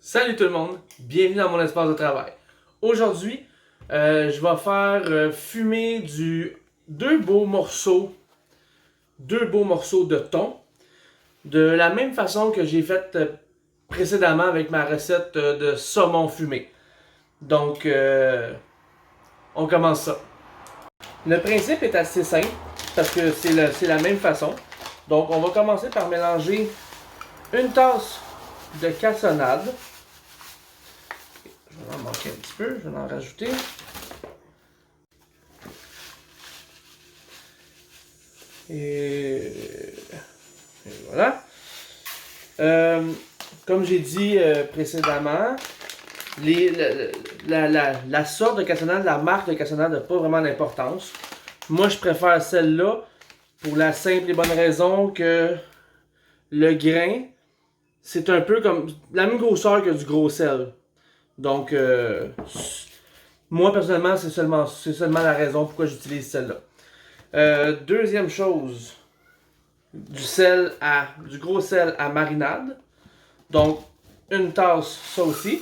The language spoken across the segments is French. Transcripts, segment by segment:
Salut tout le monde, bienvenue dans mon espace de travail. Aujourd'hui, je vais faire fumer deux beaux morceaux de thon, de la même façon que j'ai fait précédemment avec ma recette de saumon fumé. Donc, on commence ça. Le principe est assez simple parce que c'est la même façon. Donc, on va commencer par mélanger une tasse de cassonade. Je vais en manquer un petit peu, je vais en rajouter. Et voilà. Comme j'ai dit précédemment, la sorte de cassonade, la marque de cassonade n'a pas vraiment d'importance. Moi, je préfère celle-là pour la simple et bonne raison que le grain, c'est un peu comme la même grosseur que du gros sel. Donc, moi, personnellement, c'est seulement la raison pourquoi j'utilise celle-là. Deuxième chose, du gros sel à marinade. Donc, une tasse, ça aussi.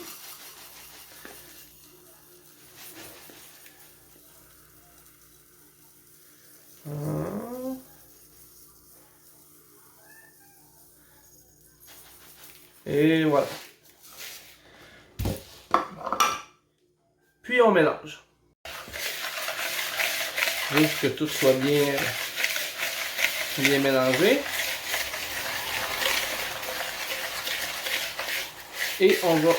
Et voilà. Puis on mélange. Juste que tout soit bien mélangé. Et on va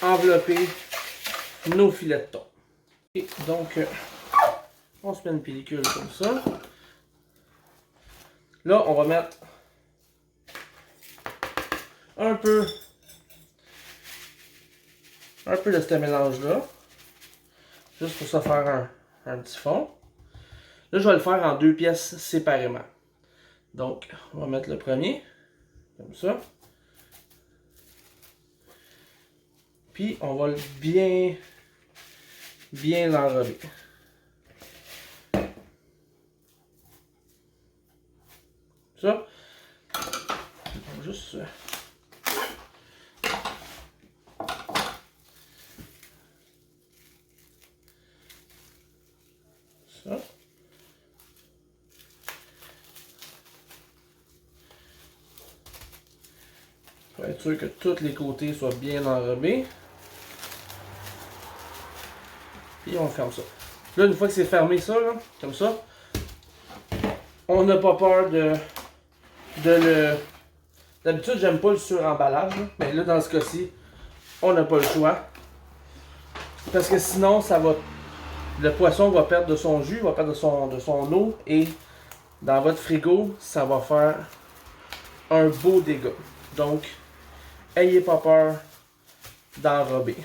envelopper nos filets de thon. Et donc, on se met une pellicule comme ça. Là, on va mettre un peu de ce mélange-là. Juste pour ça faire un petit fond. Là, je vais le faire en deux pièces séparément. Donc, on va mettre le premier, comme ça. Puis, on va bien l'enrober. Ça. On va juste... ça. Pour être sûr que tous les côtés soient bien enrobés. Et on ferme ça. Là, une fois que c'est fermé ça, là, comme ça, on n'a pas peur de le... D'habitude, j'aime pas le suremballage, mais là, dans ce cas-ci, on n'a pas le choix. Parce que sinon, le poisson va perdre de son jus, va perdre de son eau, et dans votre frigo, ça va faire un beau dégât. Donc, ayez pas peur d'enrober.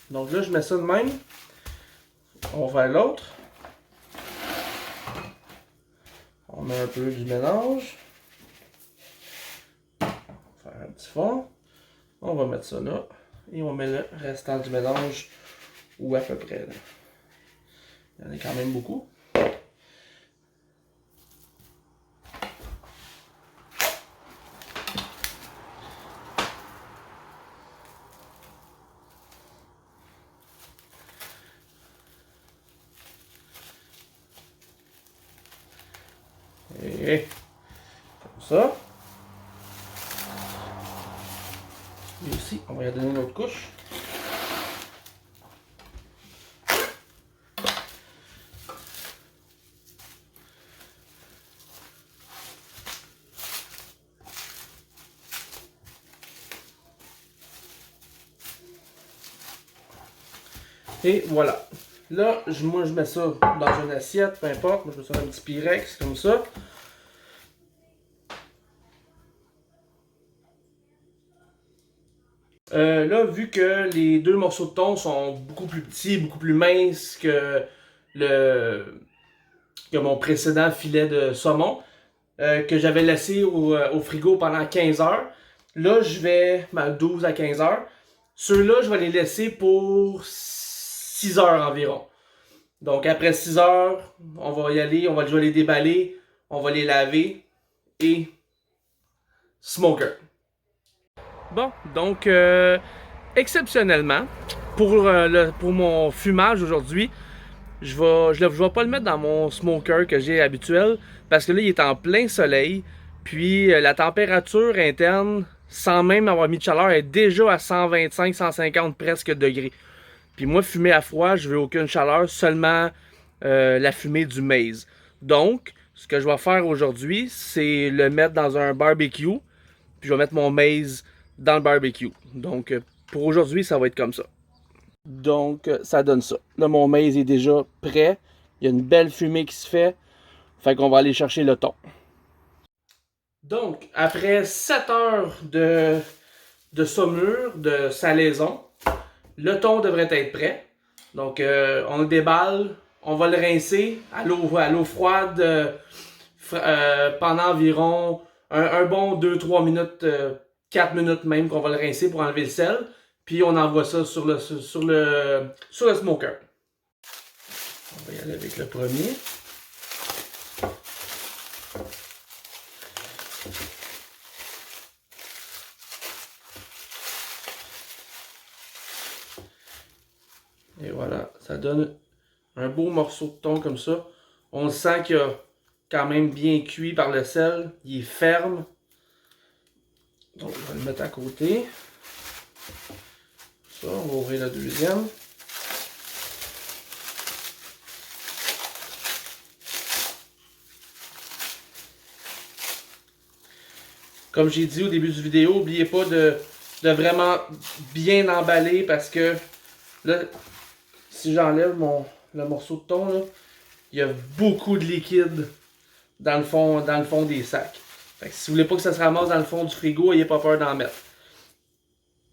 Donc là, je mets ça de même. On va faire l'autre. On met un peu du mélange. On va faire un petit fond. On va mettre ça là. Et on met le restant du mélange, ou à peu près là. Il y en a quand même beaucoup. Et comme ça. Et ici, on va y donner une autre couche. Et voilà. Là, moi, je mets ça dans une assiette, peu importe. Moi, je mets ça dans un petit Pyrex, comme ça. Là, vu que les deux morceaux de thon sont beaucoup plus petits, beaucoup plus minces que mon précédent filet de saumon, que j'avais laissé au frigo pendant 15 heures, là, je vais, 12 à 15 heures. Ceux-là, je vais les laisser pour 6 heures environ. Donc, après 6 heures, on va y aller, je vais les déballer, on va les laver et smoker. Bon, donc exceptionnellement, pour mon fumage aujourd'hui, je vais pas le mettre dans mon smoker que j'ai habituel parce que là, il est en plein soleil. Puis la température interne, sans même avoir mis de chaleur, est déjà à 125-150 presque degrés. Puis moi, fumer à froid, je veux aucune chaleur, seulement la fumée du maize. Donc, ce que je vais faire aujourd'hui, c'est le mettre dans un barbecue. Puis je vais mettre mon maize dans le barbecue. Donc, pour aujourd'hui, ça va être comme ça. Donc, ça donne ça. Là, mon maize est déjà prêt. Il y a une belle fumée qui se fait. Fait qu'on va aller chercher le thon. Donc, après 7 heures de saumure, de salaison, le thon devrait être prêt. Donc, on le déballe. On va le rincer à l'eau froide pendant environ un bon 2-3 minutes, 4 minutes même qu'on va le rincer pour enlever le sel. Puis on envoie ça sur le smoker. On va y aller avec le premier. Et voilà, ça donne un beau morceau de thon comme ça. On sent qu'il a quand même bien cuit par le sel. Il est ferme. Donc on va le mettre à côté. Ça, on va ouvrir la deuxième. Comme j'ai dit au début du vidéo, n'oubliez pas de vraiment bien emballer parce que là, si j'enlève le morceau de thon, là, il y a beaucoup de liquide dans le fond des sacs. Fait que si vous voulez pas que ça se ramasse dans le fond du frigo, n'ayez pas peur d'en mettre.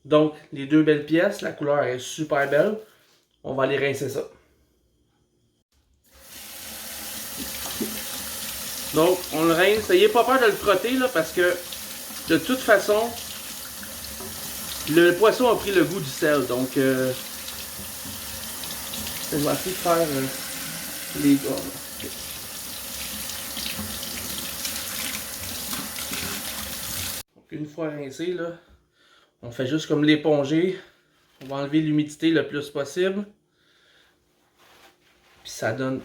Donc, les deux belles pièces, la couleur est super belle. On va aller rincer ça. Donc, on le rince. N'ayez pas peur de le frotter là, parce que de toute façon, le poisson a pris le goût du sel. Donc, je vais essayer de faire les gars. Okay. Donc, une fois rincé, là, on fait juste comme l'éponger. On va enlever l'humidité le plus possible. Puis ça donne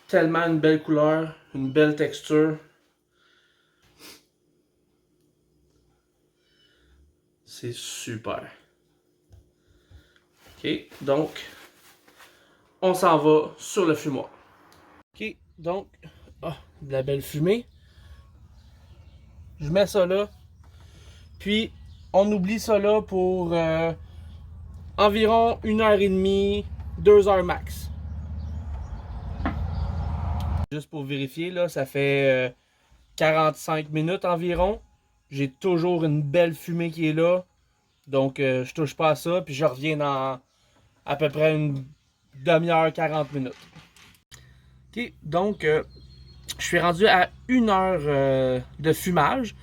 tellement une belle couleur, une belle texture. C'est super. Ok, donc on s'en va sur le fumoir. Ok, donc, de la belle fumée. Je mets ça là. Puis on oublie ça là pour environ 1h30, 2h max. Juste pour vérifier, là, ça fait 45 minutes environ. J'ai toujours une belle fumée qui est là. Donc, je touche pas à ça. Puis je reviens dans à peu près une demi-heure, 40 minutes. Ok, donc, je suis rendu à 1 heure de fumage.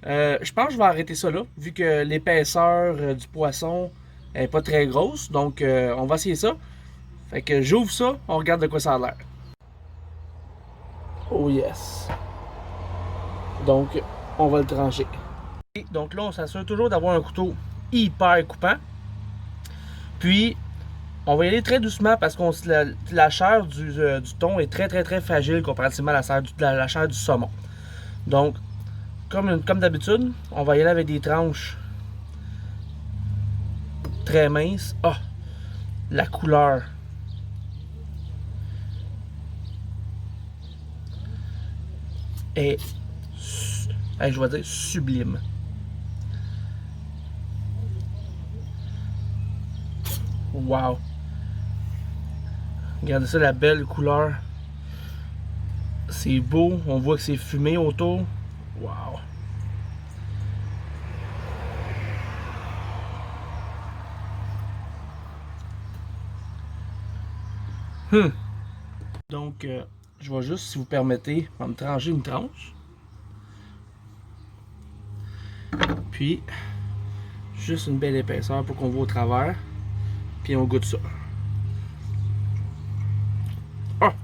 Je pense que je vais arrêter ça là, vu que l'épaisseur du poisson est pas très grosse. Donc, on va essayer ça. Fait que j'ouvre ça, on regarde de quoi ça a l'air. Oh yes! Donc, on va le trancher. Et donc là, on s'assure toujours d'avoir un couteau hyper coupant. Puis, on va y aller très doucement parce que la chair du thon est très fragile comparativement à la chair du saumon. Donc, comme d'habitude, on va y aller avec des tranches très minces. Ah! La couleur! Est, je vais dire, sublime. Wow! Regardez ça, la belle couleur. C'est beau. On voit que c'est fumé autour. Wow! Donc, je vais juste, si vous permettez, me trancher une tranche. Puis, juste une belle épaisseur pour qu'on voit au travers. Puis on goûte ça. Ah!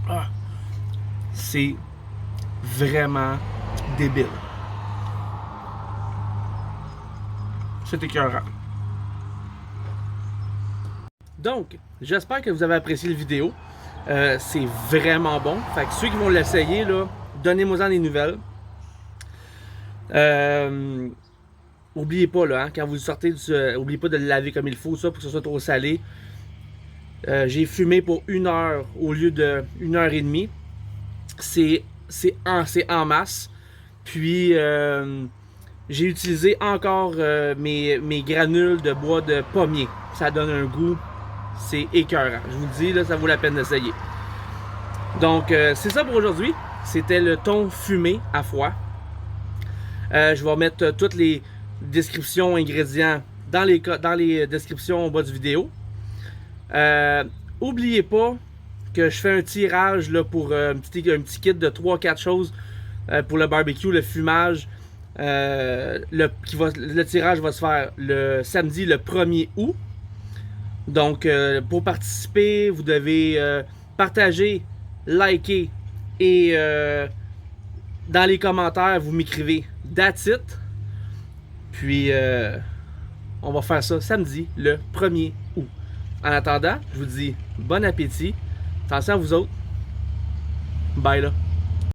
Ah! C'est vraiment débile. C'est écœurant. Donc, j'espère que vous avez apprécié la vidéo. C'est vraiment bon. Fait que ceux qui vont l'essayer, là, donnez-moi-en des nouvelles. Oubliez pas, là, hein, quand vous sortez, oubliez pas de le laver comme il faut, ça, pour que ce soit trop salé. J'ai fumé pour 1 heure au lieu de 1 heure et demie. C'est en masse. Puis, j'ai utilisé encore mes granules de bois de pommier. Ça donne un goût, c'est écœurant. Je vous le dis, là, ça vaut la peine d'essayer. Donc, c'est ça pour aujourd'hui. C'était le thon fumé à foie. Je vais mettre toutes les descriptions, ingrédients dans les descriptions au bas du vidéo. Oubliez pas que je fais un tirage là, pour un petit kit de 3-4 choses pour le barbecue, le fumage. Le tirage va se faire le samedi le 1er août. Donc, pour participer, vous devez partager, liker et dans les commentaires, vous m'écrivez that's it. Puis, on va faire ça samedi le 1er août. En attendant, je vous dis bon appétit. Attention à vous autres. Bye là.